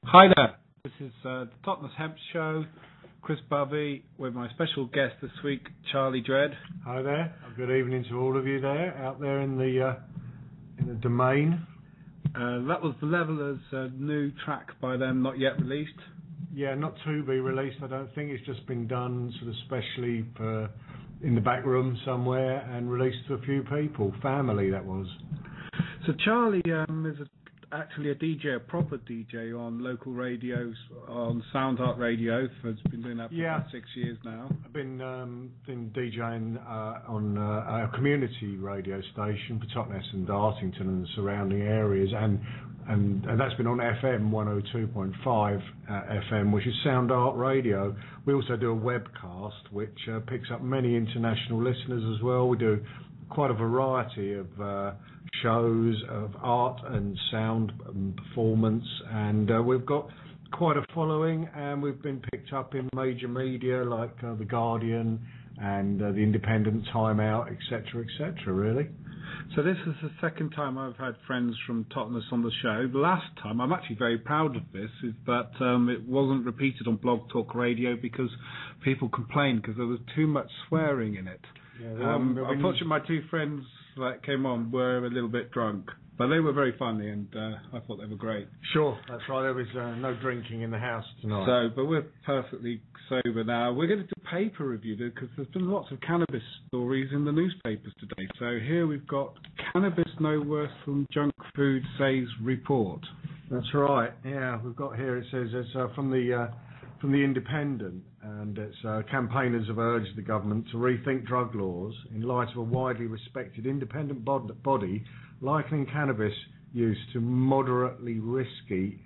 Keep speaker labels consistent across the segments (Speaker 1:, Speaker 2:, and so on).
Speaker 1: Hi there, this is the Totnes Hemp Show. Chris Bovey with my special guest this week, Charlie Dredd.
Speaker 2: Hi there. Good evening to all of you there, out there in the domain.
Speaker 1: That was The Levelers' new track by them, not yet released.
Speaker 2: Yeah, not to be released. I don't think it's just been done sort of specially for in the back room somewhere and released to a few people, family that was.
Speaker 1: So Charlie is actually a DJ, a proper DJ on local radios, on Soundheart Radio. Has been doing that for about 6 years now.
Speaker 2: I've been DJing on a community radio station for Totnes and Dartington and the surrounding areas, and that's been on FM 102.5 FM, which is Soundheart Radio. We also do a webcast which picks up many international listeners as well. We do quite a variety of shows of art and sound and performance, and we've got quite a following, and we've been picked up in major media like The Guardian and The Independent, Time Out, etc., really.
Speaker 1: So this is the second time I've had friends from Totnes on the show. The last time, I'm actually very proud of this, is that it wasn't repeated on Blog Talk Radio because people complained because there was too much swearing in it. Yeah, unfortunately, my two friends that came on were a little bit drunk, but they were very funny, and I thought they were great.
Speaker 2: Sure, that's right. There was no drinking in the house tonight.
Speaker 1: So, but we're perfectly sober now. We're going to do a paper review because there's been lots of cannabis stories in the newspapers today. So here we've got Cannabis No Worse Than Junk Food Says Report.
Speaker 2: That's right. Yeah, we've got here. It says it's from the Independent, and it's campaigners have urged the government to rethink drug laws in light of a widely respected independent body likening cannabis use to moderately risky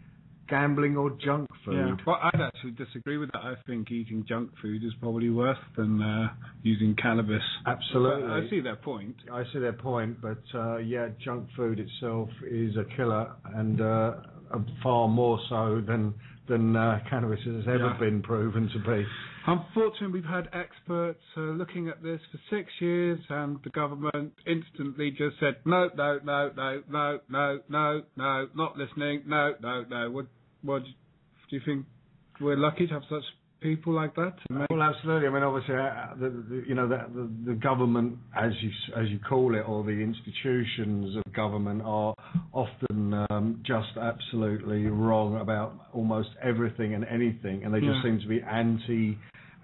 Speaker 2: gambling or junk food.
Speaker 1: Yeah, well, I'd actually disagree with that. I think eating junk food is probably worse than using cannabis.
Speaker 2: Absolutely.
Speaker 1: But I see their point.
Speaker 2: I see their point, but junk food itself is a killer, and far more so than cannabis has ever been proven to be.
Speaker 1: Unfortunately, we've had experts looking at this for 6 years, and the government instantly just said, no, not listening, no. What do you think? We're lucky to have such people like that?
Speaker 2: Well, absolutely. I mean, obviously, the government, as you call it, or the institutions of government are often just absolutely wrong about almost everything and anything, and they just seem to be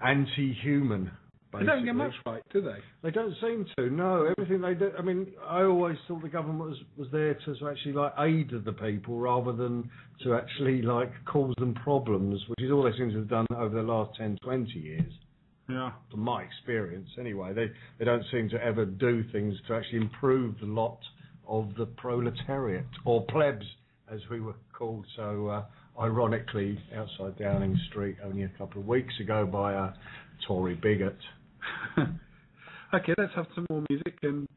Speaker 2: anti-human.
Speaker 1: They don't get much right, do they?
Speaker 2: They don't seem to. No, everything they do. I mean, I always thought the government was there to actually aid the people rather than to actually cause them problems, which is all they seem to have done over the last 10, 20 years.
Speaker 1: Yeah.
Speaker 2: From my experience, anyway, they don't seem to ever do things to actually improve the lot of the proletariat, or plebs, as we were called so ironically outside Downing Street only a couple of weeks ago by a Tory bigot.
Speaker 1: Okay, let's have some more music, and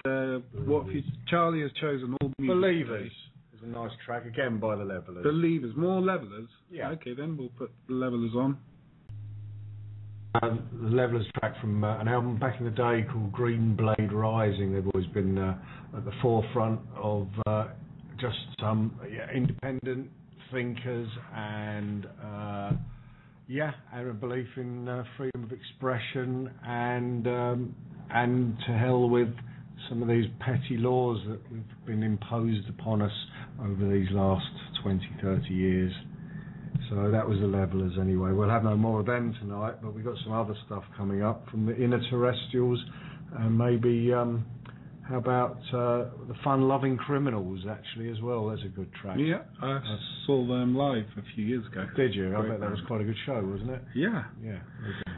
Speaker 1: Charlie has chosen all music.
Speaker 2: Believers is a nice track, again by the Levelers.
Speaker 1: Believers, more Levelers?
Speaker 2: Yeah.
Speaker 1: Okay, then we'll put the Levelers on.
Speaker 2: The Levelers track from an album back in the day called Green Blade Rising. They've always been at the forefront of just some independent thinkers and a belief in freedom of expression and to hell with some of these petty laws that have been imposed upon us over these last 20, 30 years. So that was the Levelers anyway. We'll have no more of them tonight, but we've got some other stuff coming up from the Inner Terrestrials, and maybe how about the Fun-Loving Criminals, actually, as well. That's a good track.
Speaker 1: Yeah, I saw them live a few years ago.
Speaker 2: Did you? I bet that was quite a good show, wasn't it?
Speaker 1: Yeah.
Speaker 2: Yeah.
Speaker 1: Okay.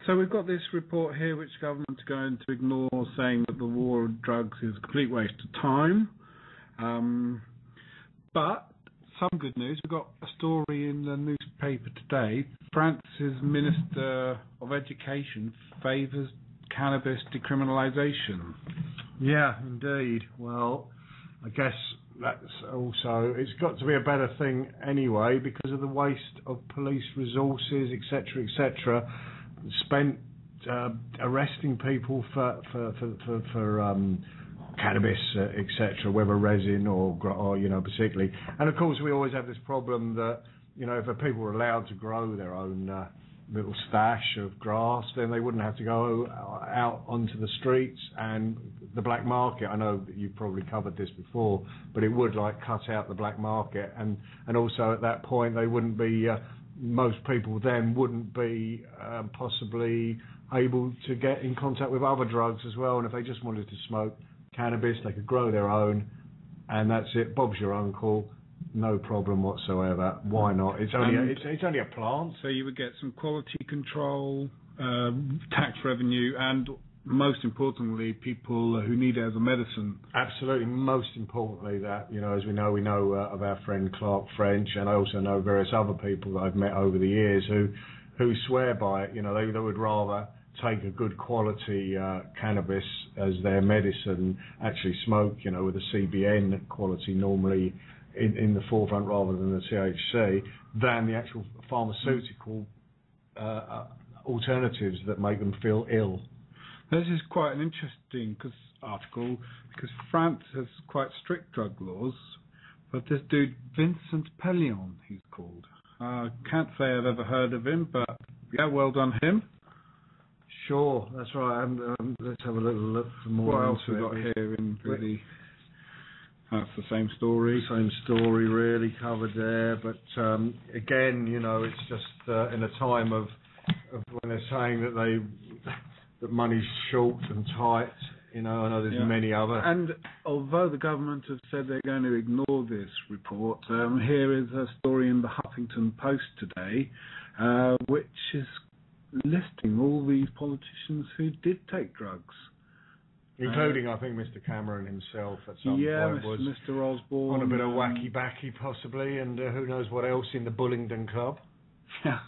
Speaker 1: So we've got this report here which government's going to ignore, saying that the war on drugs is a complete waste of time. But some good news. We've got a story in the newspaper today. France's Minister of Education favours cannabis decriminalisation.
Speaker 2: Yeah, indeed. Well, I guess that's also, it's got to be a better thing anyway because of the waste of police resources, etc., spent arresting people for cannabis, etc., whether resin or particularly. And of course, we always have this problem that if the people were allowed to grow their own little stash of grass, then they wouldn't have to go out onto the streets and the black market. I know that you've probably covered this before, but it would cut out the black market, and also at that point they wouldn't be. Most people then wouldn't be possibly able to get in contact with other drugs as well. And if they just wanted to smoke cannabis, they could grow their own, and that's it. Bob's your uncle, no problem whatsoever. Why not? It's only a plant.
Speaker 1: So you would get some quality control, tax revenue, and most importantly, people who need it as a medicine.
Speaker 2: Absolutely. Most importantly, that, as we know of our friend Clark French, and I also know various other people that I've met over the years who swear by it. They would rather take a good quality cannabis as their medicine, actually smoke, with a CBN quality normally in the forefront rather than the THC, than the actual pharmaceutical alternatives that make them feel ill.
Speaker 1: This is quite an interesting article because France has quite strict drug laws, but this dude, Vincent Pellion, he's called. Can't say I've ever heard of him, but yeah, well done him.
Speaker 2: Sure, that's right. Let's have a little look for more.
Speaker 1: What else we got here in really? That's the same story.
Speaker 2: Same story, really covered there. But again, it's just in a time of when they're saying that money's short and tight. I know there's many other. And
Speaker 1: although the government have said they're going to ignore this report, here is a story in the Huffington Post today, which is listing all these politicians who did take drugs.
Speaker 2: Including, I think, Mr. Cameron himself at some point was
Speaker 1: Mr. Osborne
Speaker 2: on a bit of wacky-backy possibly, and who knows what else in the Bullingdon Club.
Speaker 1: Yeah.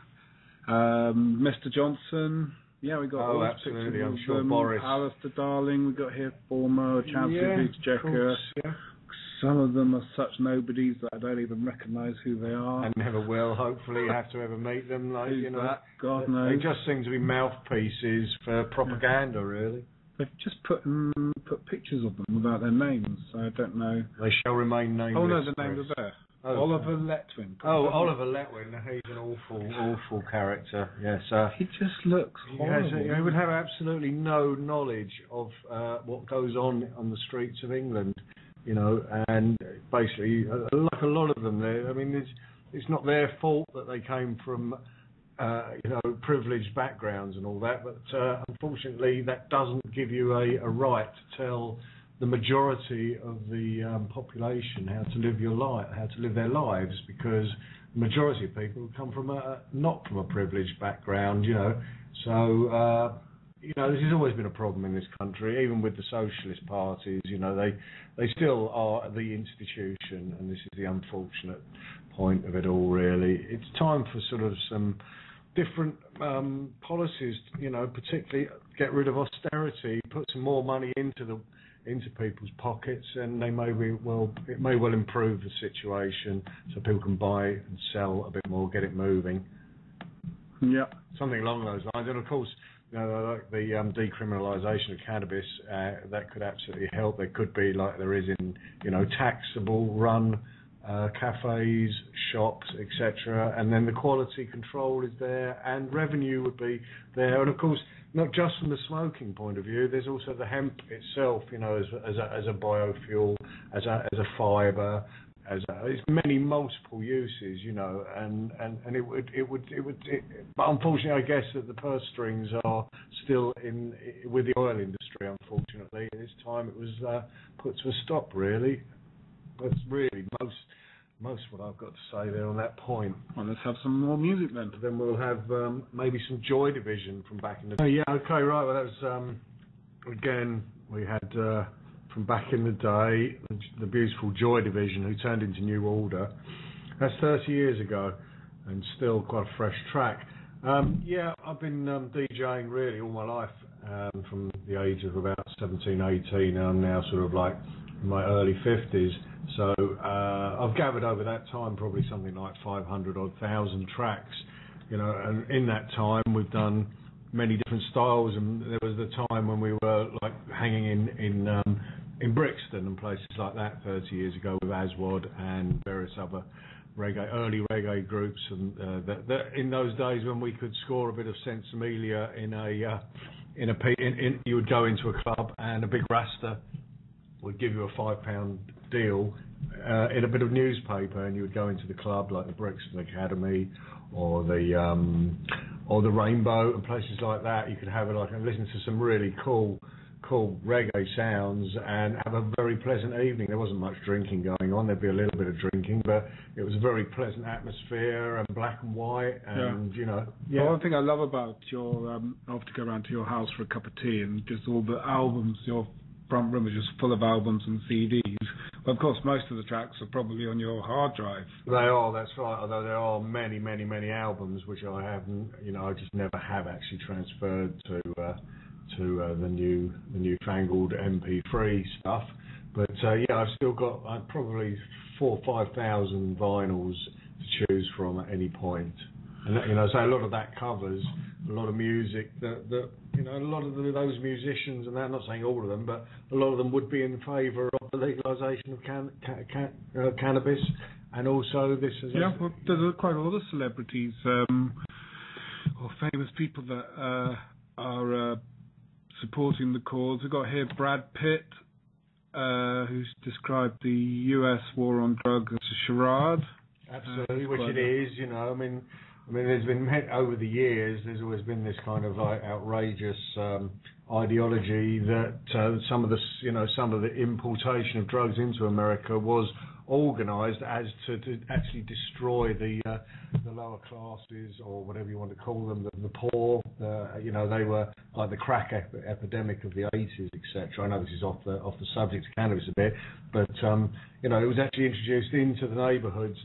Speaker 1: Mr. Johnson. Yeah, we got all
Speaker 2: absolutely.
Speaker 1: pictures
Speaker 2: I'm
Speaker 1: of
Speaker 2: sure
Speaker 1: them.
Speaker 2: Boris.
Speaker 1: Alistair Darling, we got here former Chancellor of the Exchequer.
Speaker 2: Yeah.
Speaker 1: Some of them are such nobodies that I don't even recognise who they are.
Speaker 2: And never will, hopefully, have to ever meet them.
Speaker 1: Who's that? God knows.
Speaker 2: They just seem to be mouthpieces for propaganda, really.
Speaker 1: They've just put pictures of them without their names, so I don't know.
Speaker 2: They shall remain nameless.
Speaker 1: Oh no, the names are there.
Speaker 2: Oh,
Speaker 1: Oliver Letwin.
Speaker 2: Oliver Letwin. He's an awful character. Yes.
Speaker 1: He just looks horrible.
Speaker 2: He would have absolutely no knowledge of what goes on the streets of England, and basically, like a lot of them, it's not their fault that they came from, privileged backgrounds and all that, but unfortunately, that doesn't give you a right to tell the majority of the population how to live their lives, because the majority of people come from not from a privileged background, So this has always been a problem in this country, even with the socialist parties. They still are the institution, and this is the unfortunate point of it all. Really, it's time for sort of some different policies. Particularly get rid of austerity, put some more money into people's pockets, and it may well improve the situation so people can buy and sell a bit more, get it moving.
Speaker 1: Yeah,
Speaker 2: something along those lines. And of course, like the decriminalisation of cannabis, that could absolutely help. There could be, like there is in taxable run cafes, shops, etc. And then the quality control is there, and revenue would be there. And of course, not just from the smoking point of view, there's also the hemp itself, as a biofuel, as a fibre, it's many multiple uses, and it would. But unfortunately, I guess that the purse strings are still with the oil industry. Unfortunately, this time it was put to a stop. Really, that's really most what I've got to say there on that point.
Speaker 1: Well, let's have some more music then.
Speaker 2: Then we'll have maybe some Joy Division from back in the day. Oh, yeah, okay, right. Well, that was, again, we had from back in the day, the beautiful Joy Division, who turned into New Order. That's 30 years ago, and still quite a fresh track. Yeah, I've been DJing really all my life, from the age of about 17, 18, and I'm now sort of like in my early 50s. So I've gathered over that time probably something like 500,000 tracks, and in that time we've done many different styles, and there was the time when we were like hanging in Brixton and places like that 30 years ago with Aswad and various other early reggae groups, and that in those days when we could score a bit of sensimilia you would go into a club and a big Rasta would give you a £5 deal in a bit of newspaper, and you would go into the club like the Brixton Academy or the Rainbow and places like that. You could have it and listen to some really cool reggae sounds and have a very pleasant evening. There wasn't much drinking going on. There'd be a little bit of drinking, but it was a very pleasant atmosphere and black and white. And
Speaker 1: Well, one thing I love about I have to go around to your house for a cup of tea, and just all the albums. Your front room is just full of albums and CDs. Well, of course, most of the tracks are probably on your hard drive.
Speaker 2: They are, that's right. Although there are many, many, many albums which I haven't, I just never have actually transferred to the newfangled MP3 stuff. But I've still got probably 4,000 or 5,000 vinyls to choose from at any point. And so a lot of that covers a lot of music that a lot of those musicians, and I'm not saying all of them, but a lot of them would be in favour of the legalisation of cannabis, and also this is...
Speaker 1: Yeah, well, there's quite a lot of celebrities or famous people that are supporting the cause. We've got here Brad Pitt, who's described the US war on drugs as a charade.
Speaker 2: Absolutely, which it is, I mean, there's been over the years. There's always been this kind of outrageous ideology that some of the importation of drugs into America was organised as to actually destroy the lower classes, or whatever you want to call them, the poor. They were like the crack epidemic of the 80s, etc. I know this is off the subject of cannabis a bit, but it was actually introduced into the neighbourhoods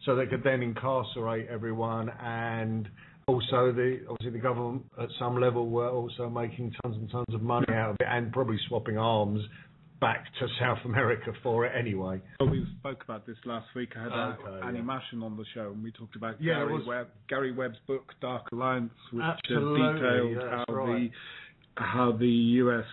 Speaker 2: so they could then incarcerate everyone, and also obviously the government at some level were also making tons and tons of money out of it, and probably swapping arms back to South America for it anyway.
Speaker 1: Well, we spoke about this last week. I had Annie Mashin on the show, and we talked about Gary Webb's book Dark Alliance, which detailed how the US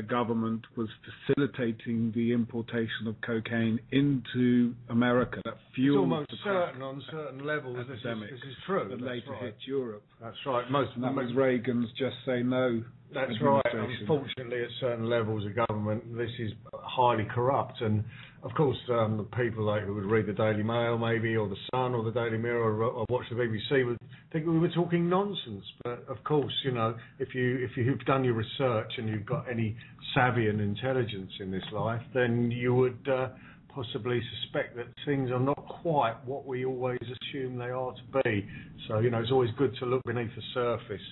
Speaker 1: government was facilitating the importation of cocaine into America. That fueled
Speaker 2: it's almost certain on certain levels this is true.
Speaker 1: That later hit Europe.
Speaker 2: That's right.
Speaker 1: That was Reagan's just say no.
Speaker 2: That's right. Unfortunately, at certain levels of government, this is highly corrupt. And of course, the people who would read the Daily Mail, maybe, or the Sun, or the Daily Mirror, or watch the BBC would think we were talking nonsense. But of course, if you've done your research and you've got any savvy and intelligence in this life, then you would possibly suspect that things are not quite what we always assume they are to be. So it's always good to look beneath the surface.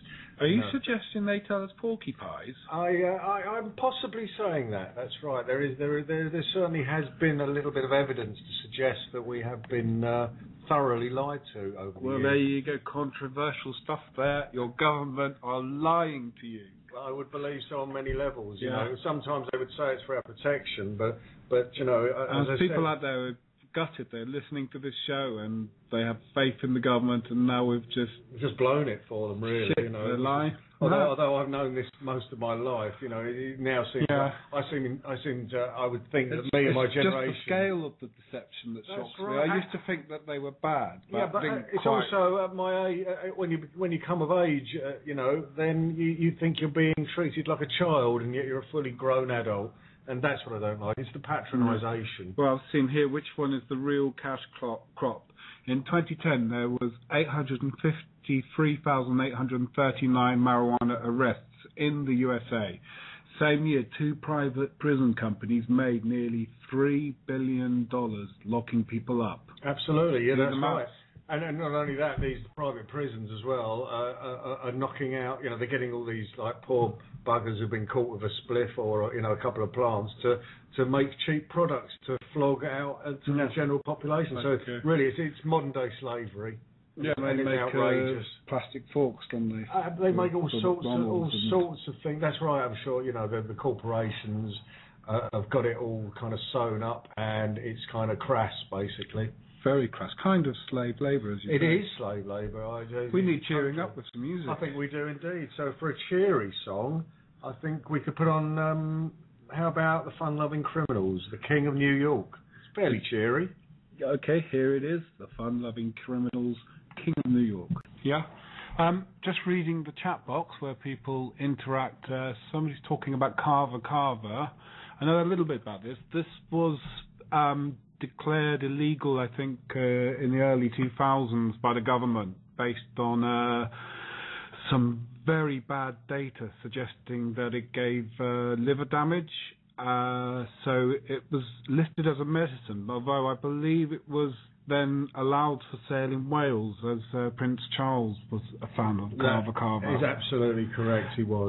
Speaker 1: Are you suggesting they tell us porcupines?
Speaker 2: I'm possibly saying that. That's right. There certainly has been a little bit of evidence to suggest that we have been thoroughly lied to over the years.
Speaker 1: Well, there you go. Controversial stuff there. Your government are lying to you.
Speaker 2: I would believe so on many levels.
Speaker 1: Yeah.
Speaker 2: Sometimes they would say it's for our protection, but
Speaker 1: as people out there are gutted, they're listening to this show and they have faith in the government, and now we've just
Speaker 2: blown it for them, really.
Speaker 1: They're lying.
Speaker 2: Although I've known this most of my life, it now seems I would think that me and my generation.
Speaker 1: It's just the scale of the deception that shocks me. I used to think that they were bad.
Speaker 2: But it's also at my age, when you come of age, then you think you're being treated like a child, and yet you're a fully grown adult. And that's what I don't like. It's the patronisation.
Speaker 1: Well, I've seen here which one is the real cash crop. In 2010, there was 853,839 marijuana arrests in the USA. Same year, 2 private prison companies made nearly $3 billion locking people up.
Speaker 2: Absolutely, yeah, that's right. And not only that, these private prisons as well are knocking out. They're getting all these poor buggers who've been caught with a spliff or a couple of plants to make cheap products to flog out to the general population. So really, it's modern day slavery.
Speaker 1: Yeah, they make outrageous plastic forks, don't they?
Speaker 2: They make all sorts of things. That's right. I'm sure the corporations have got it all kind of sewn up, and it's kind of crass, basically.
Speaker 1: Very crass, kind of slave labour, as you say.
Speaker 2: It is slave labour.
Speaker 1: We need cheering up with some music.
Speaker 2: I think we do indeed. So for a cheery song, I think we could put on, how about the Fun-Loving Criminals, The King of New York? It's fairly cheery.
Speaker 1: Okay, here it is, the fun-loving criminals, King of New York. Yeah. Just reading the chat box where people interact. Somebody's talking about Carver. I know a little bit about this. This was declared illegal, I think, in the early 2000s by the government, based on some very bad data suggesting that it gave liver damage. So it was listed as a medicine, although I believe it was then allowed for sale in Wales, as Prince Charles was a fan of Carver.
Speaker 2: Is absolutely correct, he was.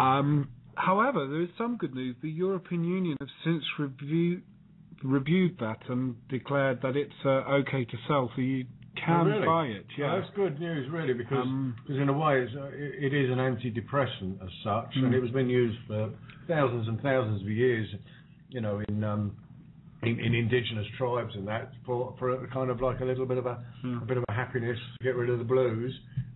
Speaker 1: However, there is some good news. The European Union have since reviewed that and declared that it's okay to sell, so you can buy it. Yeah,
Speaker 2: that's good news, really, because in a way it is an antidepressant as such, and it was been used for thousands and thousands of years, in indigenous tribes and that for kind of like a little bit of a bit of a happiness to get rid of the blues,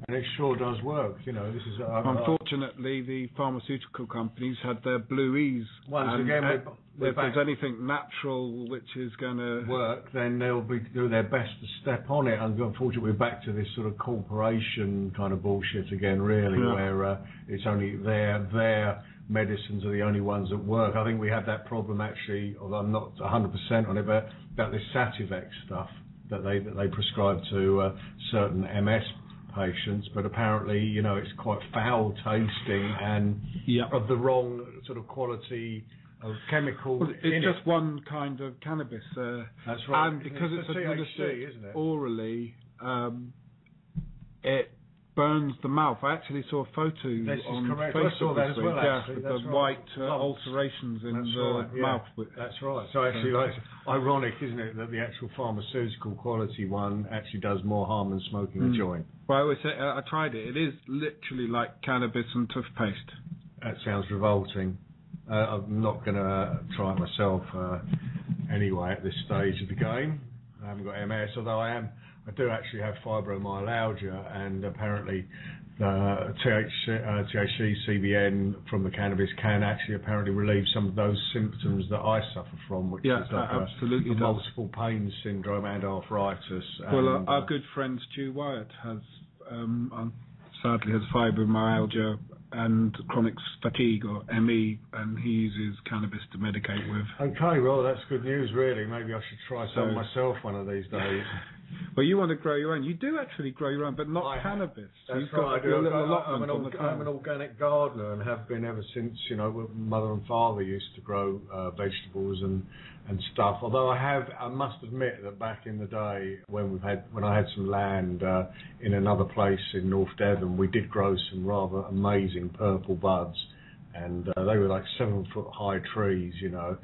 Speaker 2: and it sure does work. This is
Speaker 1: unfortunately the pharmaceutical companies had their blueies.
Speaker 2: Once again,
Speaker 1: if there's anything natural which is going to
Speaker 2: work, then they'll do their best to step on it. And unfortunately, we're back to this sort of corporation kind of bullshit again, really, where it's only their medicines are the only ones that work. I think we had that problem actually, although I'm not 100% on it, but about this Sativex stuff that they prescribe to certain MS patients, but apparently, it's quite foul tasting and of the wrong sort of quality of chemical.
Speaker 1: Well, it's just one kind of cannabis.
Speaker 2: That's right.
Speaker 1: And because it's administered
Speaker 2: THC, isn't it?
Speaker 1: orally, it burns the mouth. I actually saw a photo on Facebook
Speaker 2: I saw that as well, actually.
Speaker 1: the white alterations in the mouth.
Speaker 2: That's right. So actually, like, ironic, isn't it, that the actual pharmaceutical quality one actually does more harm than smoking a joint.
Speaker 1: Well, I always say, I tried it. It is literally like cannabis and toothpaste.
Speaker 2: That sounds revolting. I'm not going to try it myself anyway at this stage of the game. I haven't got MS, although I do actually have fibromyalgia, and apparently THC, CBN from the cannabis can actually apparently relieve some of those symptoms that I suffer from, which is like
Speaker 1: absolutely
Speaker 2: a multiple pain syndrome and arthritis.
Speaker 1: Well, our good friend Stu Wyatt has, sadly, has fibromyalgia and chronic fatigue, or ME, and he uses cannabis to medicate with.
Speaker 2: Okay, well, that's good news, really. Maybe I should try some myself one of these days.
Speaker 1: Well, you want to grow your own. You do actually grow your own, but not cannabis.
Speaker 2: That's right. I'm an organic gardener and have been ever since, mother and father used to grow vegetables and stuff. Although I must admit that back in the day when I had some land in another place in North Devon, we did grow some rather amazing purple buds, and they were like 7-foot high trees. It was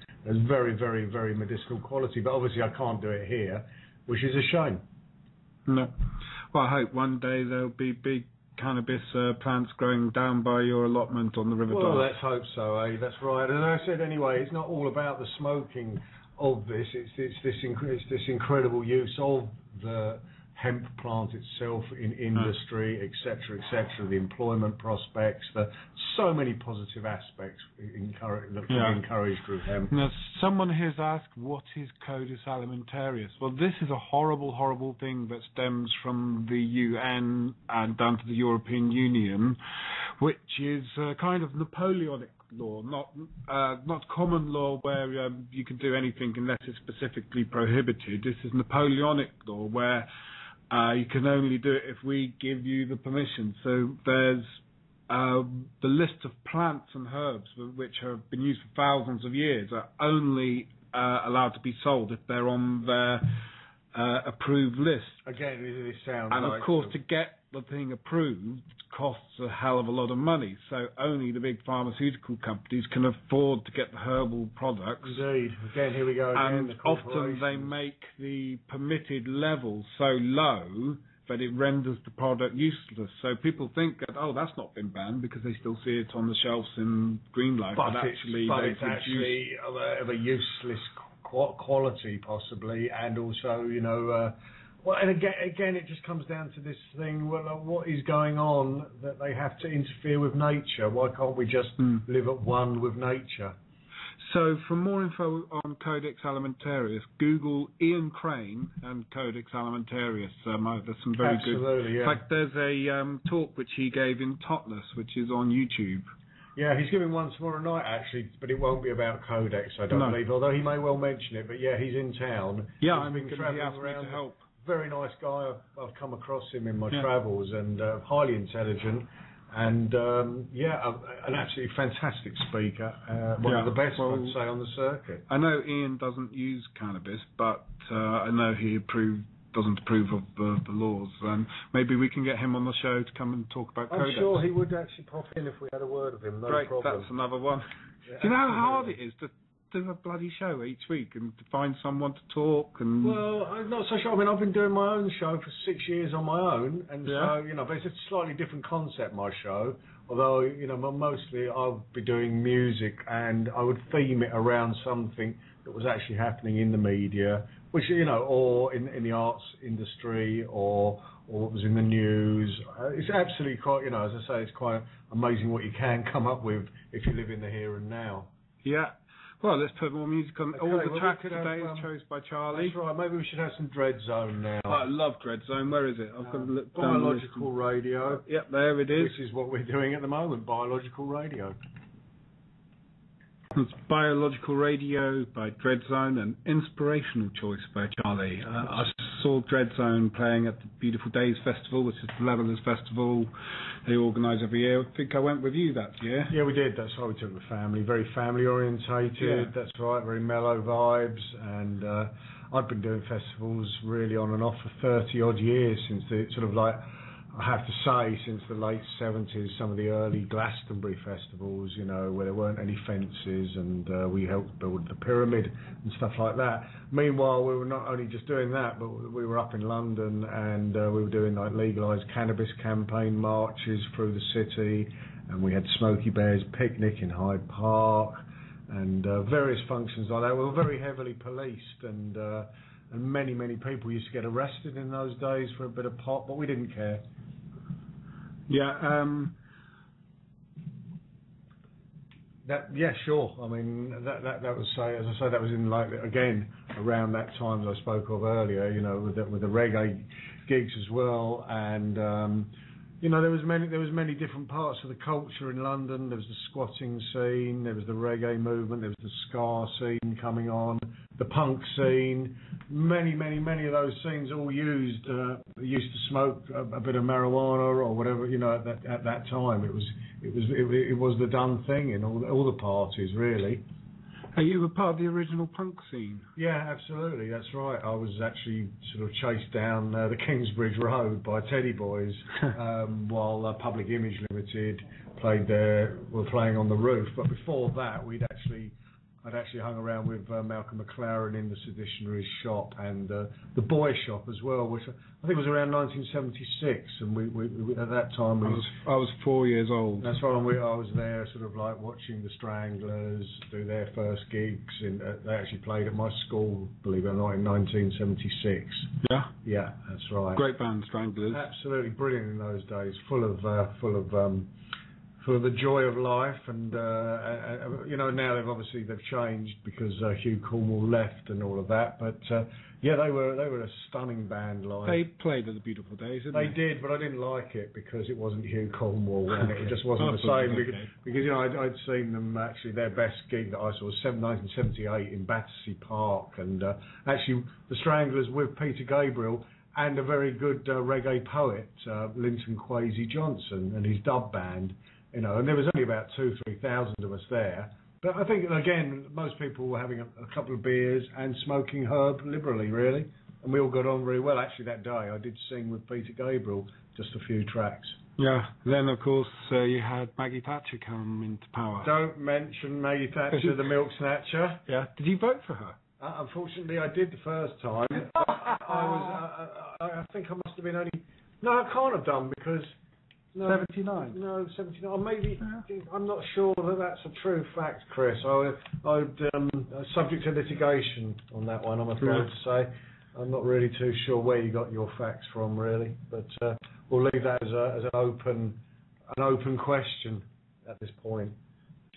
Speaker 2: very, very, very medicinal quality. But obviously, I can't do it here, which is a shame.
Speaker 1: No. Well, I hope one day there'll be big cannabis plants growing down by your allotment on the River Dart.
Speaker 2: Well, let's hope so, eh? That's right. And I said, anyway, it's not all about the smoking of this. It's this incredible use of the hemp plant itself in industry, etc., the employment prospects, so many positive aspects that can be encouraged with hemp.
Speaker 1: Now, someone has asked, what is Codus alimentarius? Well, this is a horrible, horrible thing that stems from the UN and down to the European Union, which is kind of Napoleonic law, not common law where you can do anything unless it's specifically prohibited. This is Napoleonic law where you can only do it if we give you the permission. So there's the list of plants and herbs which have been used for thousands of years are only allowed to be sold if they're on their approved list.
Speaker 2: Again, this sounds
Speaker 1: and of course, to get the thing approved costs a hell of a lot of money. So only the big pharmaceutical companies can afford to get the herbal products.
Speaker 2: Indeed. Again, here we go again.
Speaker 1: And often they make the permitted level so low that it renders the product useless. So people think that, that's not been banned because they still see it on the shelves in Greenlight.
Speaker 2: But it's actually of a useless quality, possibly, and also, well, and again, it just comes down to this thing. Well, what is going on that they have to interfere with nature? Why can't we just live at one with nature?
Speaker 1: So for more info on Codex Alimentarius, Google Ian Crane and Codex Alimentarius. There's some very good...
Speaker 2: Absolutely, yeah.
Speaker 1: In fact, there's a talk which he gave in Totnes, which is on YouTube.
Speaker 2: Yeah, he's giving one tomorrow night, actually, but it won't be about Codex, I don't believe, although he may well mention it. But yeah, he's in town.
Speaker 1: Yeah,
Speaker 2: he's been travelling around.
Speaker 1: To help.
Speaker 2: Very nice guy. I've come across him in my travels, and highly intelligent. And an absolutely fantastic speaker, one of the best, I'd say, on the circuit.
Speaker 1: I know Ian doesn't use cannabis, but I know he doesn't approve of the laws. And maybe we can get him on the show to come and talk about Codex.
Speaker 2: I'm sure he would actually pop in if we had a word with him. No
Speaker 1: Great,
Speaker 2: problem.
Speaker 1: That's another one. Yeah, do you know how hard it is to do a bloody show each week and to find someone to talk? And
Speaker 2: well, I'm not so sure. I mean, I've been doing my own show for 6 years on my own, and so but it's a slightly different concept, my show. Although mostly I'll be doing music, and I would theme it around something that was actually happening in the media, which or in the arts industry, or what was in the news. It's absolutely quite, as I say, it's quite amazing what you can come up with if you live in the here and now.
Speaker 1: Yeah. Well, let's put more music on. All the tracks today is chosen by Charlie.
Speaker 2: That's right. Maybe we should have some Dredd Zone now.
Speaker 1: I love Dredd Zone. Where is it? I've got to look down.
Speaker 2: Biological Radio.
Speaker 1: Yep, there it is.
Speaker 2: Which is what we're doing at the moment, Biological Radio.
Speaker 1: It's Biological Radio by Dredd Zone, an inspirational choice by Charlie. I saw Dredd Zone playing at the Beautiful Days Festival, which is the Levelers Festival they organise every year. I think I went with you that year.
Speaker 2: Yeah, we did. That's why we took the family. Very family orientated. Yeah. That's right. Very mellow vibes. And I've been doing festivals really on and off for 30 odd years since the sort of like, I have to say, since the late 70s, some of the early Glastonbury festivals, where there weren't any fences, and we helped build the pyramid and stuff like that. Meanwhile, we were not only just doing that, but we were up in London, and we were doing like legalised cannabis campaign marches through the city, and we had Smokey Bear's picnic in Hyde Park, and various functions like that. We were very heavily policed, and many, many people used to get arrested in those days for a bit of pot, but we didn't care.
Speaker 1: Yeah.
Speaker 2: Yeah, sure. I mean, that was, as I say, that was in again around that time that I spoke of earlier. With the reggae gigs as well, and there was many different parts of the culture in London. There was the squatting scene, there was the reggae movement, there was the ska scene coming on, the punk scene. Many of those scenes all used to smoke a bit of marijuana or whatever. At that time, it was the done thing in all the parties, really.
Speaker 1: Are you a part of the original punk scene?
Speaker 2: Yeah, absolutely. That's right. I was actually sort of chased down the Kingsbridge Road by Teddy Boys while Public Image Limited were playing on the roof. But before that, I'd actually hung around with Malcolm McLaren in the Seditionaries shop and the Boy shop as well, which I think was around 1976. And we at that time
Speaker 1: I was 4 years old.
Speaker 2: That's right. I was there, sort of like watching the Stranglers do their first gigs. They actually played at my school, believe it or not, in 1976.
Speaker 1: Yeah.
Speaker 2: Yeah, that's right.
Speaker 1: Great band, Stranglers.
Speaker 2: Absolutely brilliant in those days, full of the joy of life, and now they've changed because Hugh Cornwall left and all of that. But they were a stunning band live.
Speaker 1: They played at the Beautiful Days, didn't they?
Speaker 2: They did, but I didn't like it because it wasn't Hugh Cornwall, and it just wasn't the same. Because I'd seen them actually. Their best gig that I saw was 1978 in Battersea Park, and actually the Stranglers with Peter Gabriel and a very good reggae poet, Linton Kwesi Johnson, and his dub band. And there was only about 2,000-3,000 of us there. But I think, again, most people were having a couple of beers and smoking herb liberally, really. And we all got on very well. Actually, that day I did sing with Peter Gabriel just a few tracks.
Speaker 1: Yeah. Then, of course, you had Maggie Thatcher come into power.
Speaker 2: Don't mention Maggie Thatcher, the milk snatcher.
Speaker 1: Yeah. Did you vote for her?
Speaker 2: Unfortunately, I did the first time. I think I must have been only... No, I can't have done because...
Speaker 1: No, 79?
Speaker 2: No, 79. Or maybe, I'm not sure that that's a true fact, Chris. I'd subject to litigation on that one, I'm afraid to say. I'm not really too sure where you got your facts from, really. But we'll leave that as an open question at this point.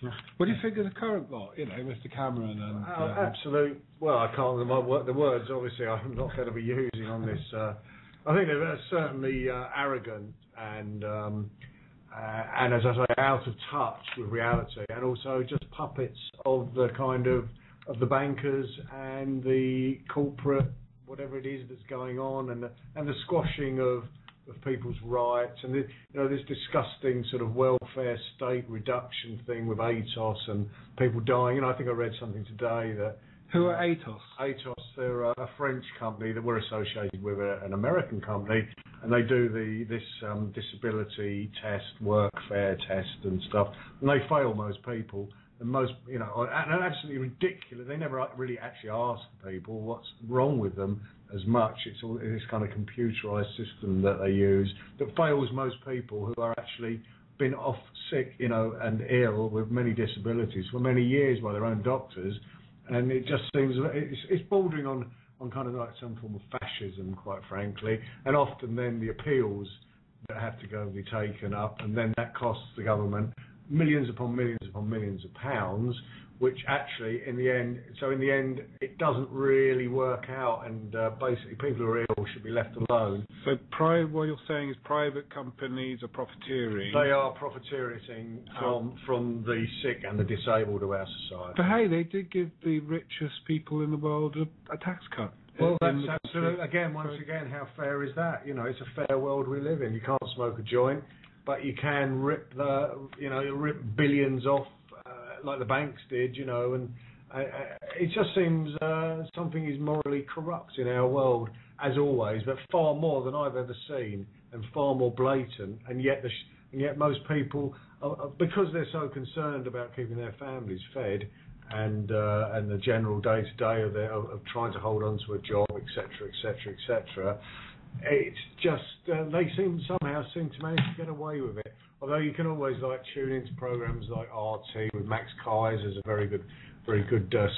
Speaker 1: What do you think of the current lot? Mr. Cameron and
Speaker 2: absolute. Well, I can't. The words obviously I'm not going to be using on this. I think they're certainly arrogant and as I say, out of touch with reality, and also just puppets of the kind of the bankers and the corporate whatever it is that's going on, and the squashing of people's rights, and this disgusting sort of welfare state reduction thing with ATOS and people dying. I think I read something today that.
Speaker 1: Who are ATOS?
Speaker 2: ATOS, they're a French company that we're associated with, an American company, and they do this disability test, workfare test and stuff, and they fail most people. And most, and absolutely ridiculous. They never really actually ask the people what's wrong with them as much. It's all this kind of computerized system that they use that fails most people who are actually been off sick, and ill with many disabilities for many years by their own doctors. And it just seems it's bordering on kind of like some form of fascism, quite frankly. And often then the appeals that have to be taken up, and then that costs the government millions upon millions upon millions of pounds, which actually in the end it doesn't really work out, and basically people who are ill should be left alone.
Speaker 1: So what you're saying is private companies are profiteering.
Speaker 2: They are profiteering from the sick and the disabled of our society.
Speaker 1: But hey, they did give the richest people in the world a tax cut.
Speaker 2: Well, that's absolutely, once again, how fair is that? It's a fair world we live in. You can't smoke a joint, but you can rip billions off like the banks did, and it just seems something is morally corrupt in our world, as always, but far more than I've ever seen, and far more blatant. And yet most people, because they're so concerned about keeping their families fed, and the general day-to-day of trying to hold on to a job, etc. It's just they somehow seem to manage to get away with it. Although you can always tune into programs like RT with Max Kaiser's a very good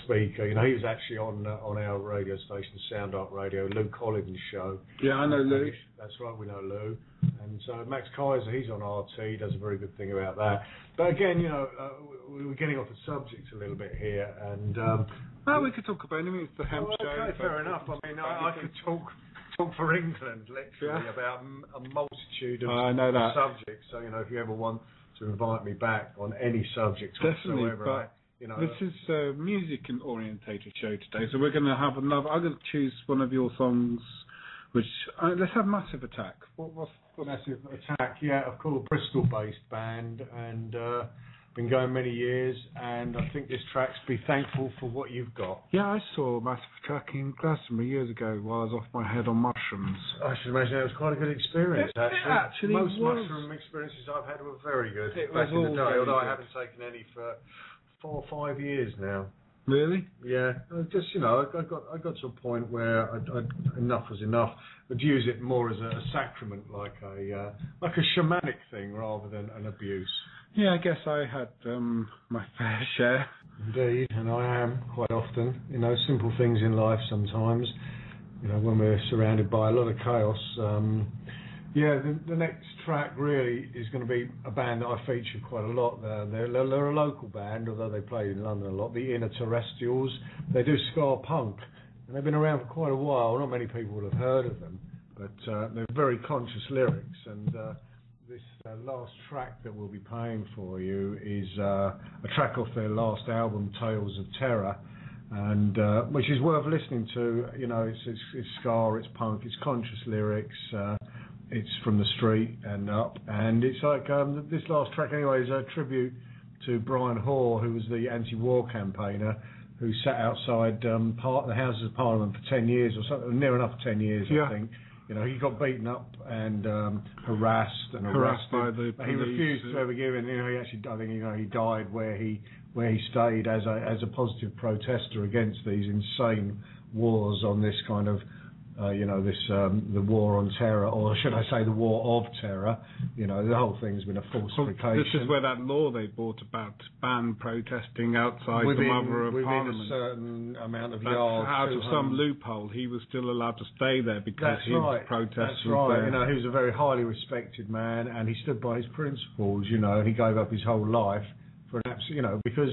Speaker 2: speaker. He was actually on our radio station, Sound Art Radio, Lou Collins' show.
Speaker 1: Yeah, I know Lou.
Speaker 2: That's right, we know Lou. And so Max Kaiser, he's on RT, does a very good thing about that. But again, we're getting off the subject a little bit here, and
Speaker 1: we could talk about anything. It's the hemp show.
Speaker 2: Okay, fair enough. I mean, I could talk for England, literally, about a multitude of subjects. So, if you ever want to invite me back on any subject whatsoever,
Speaker 1: this is a music and orientated show today, so we're going to have another. I'm going to choose one of your songs, which let's have Massive Attack. What's
Speaker 2: Massive Attack? Yeah, of course, Bristol-based band, and been going many years, and I think this track's Be Thankful for What You've Got.
Speaker 1: Yeah, I saw Massive Attack in Glastonbury years ago while I was off my head on mushrooms.
Speaker 2: I should imagine it was quite a good experience, actually.
Speaker 1: It actually
Speaker 2: Most mushroom experiences I've had were very good back in the day, although I haven't taken any for 4 or 5 years now.
Speaker 1: Really?
Speaker 2: Yeah, just I got to a point where enough was enough. I'd use it more as a sacrament, like a shamanic thing rather than an abuse.
Speaker 1: Yeah, I guess I had my fair share.
Speaker 2: Indeed, and I am quite often. Simple things in life sometimes. When we're surrounded by a lot of chaos. The next track really is going to be a band that I feature quite a lot. They're a local band, although they play in London a lot. The Inner Terrestrials. They do ska punk, and they've been around for quite a while. Not many people would have heard of them, but they're very conscious lyrics. And this last track that we'll be playing for you is a track off their last album, Tales of Terror, and which is worth listening to. It's ska, it's punk, it's conscious lyrics. It's from the street and up, and it's like this last track anyway is a tribute to Brian Hoare, who was the anti-war campaigner who sat outside the Houses of Parliament for 10 years or something, near enough 10 years, I think. He got beaten up and harassed
Speaker 1: by the police.
Speaker 2: He refused to ever give in. He actually, I think, he died where he stayed as a positive protester against these insane wars on this kind of. The war on terror, or should I say the war of terror. The whole thing's been a falsification.
Speaker 1: This is where that law they brought about to ban protesting outside the Mother of Parliament.
Speaker 2: Within a certain amount of
Speaker 1: That's
Speaker 2: yards.
Speaker 1: Out of some loophole, he was still allowed to stay there because his protest was there.
Speaker 2: He was a very highly respected man, and he stood by his principles, and he gave up his whole life for an absolute, because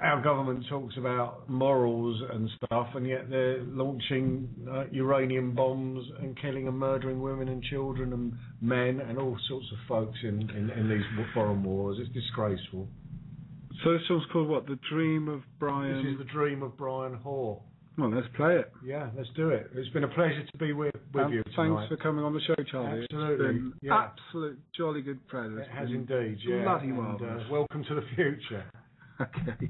Speaker 2: our government talks about morals and stuff, and yet they're launching uranium bombs and killing and murdering women and children and men and all sorts of folks in these foreign wars. It's disgraceful.
Speaker 1: So this one's called what? The Dream of Brian...
Speaker 2: This is The Dream of Brian Hoare.
Speaker 1: Well, let's play it.
Speaker 2: Yeah, let's do it. It's been a pleasure to be with you tonight.
Speaker 1: Thanks for coming on the show, Charlie.
Speaker 2: Absolutely.
Speaker 1: It's been absolute jolly good pleasure.
Speaker 2: It has indeed, yeah.
Speaker 1: Bloody
Speaker 2: and,
Speaker 1: marvellous.
Speaker 2: welcome to the future.
Speaker 1: Okay.